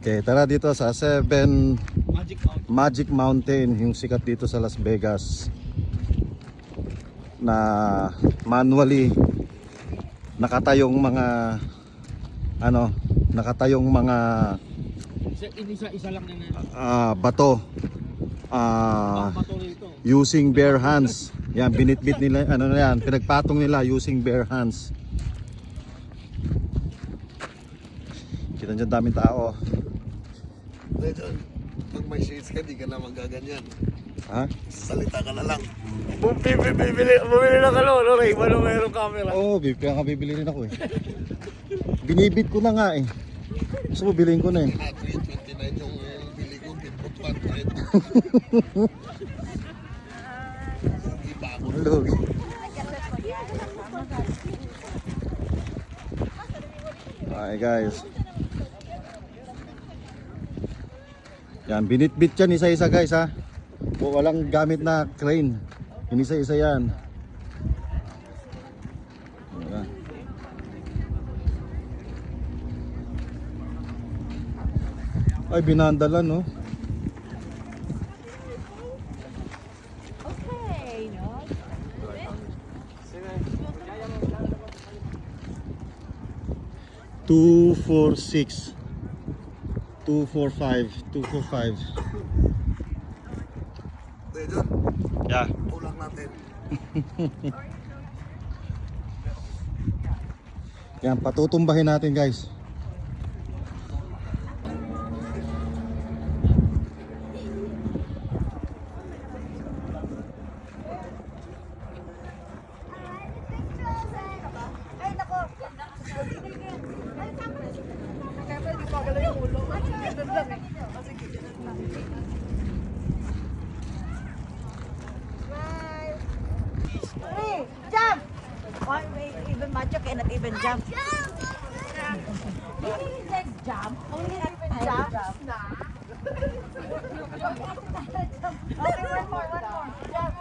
Okay, tara dito sa Seven Magic Mountain. Magic Mountain, yung sikat dito sa Las Vegas na manually nakatayong mga nakatayong mga Isa lang na bato bato rito. using bare hands. Yan, binitbit nila, pinagpatong nila using bare hands. Kita dyan daming tao. Legend, pag may shades ka, di ka na magaganyan. Ha? Salita ka na lang. Bumili na ka no, Ray, ano mayroong camera? Oo, kaya nga bibili rin ako eh. Binibit ko na nga eh. Gusto mo bilhin ko na eh. 329 yung bili ko, bitbot 100. Iba ako. Lugi. Okay guys. Yan, binitbit yan isa-isa guys ha. Walang gamit na crane. Inisa-isa yan. Yan. Ay, binandalan no. Okay, no? 246 245 245. Legend, Yeah. ulang natin. Yan, patutumbahin natin guys. Ay, nako. Ay, tama. Kaya pwede pa gala yung ulo. Ganun lang eh. O, sige, ganun lang. Smile. Hey, jump! Oh, even Macho cannot even jump. He said jump. Only not jump. Okay, one more. Jump.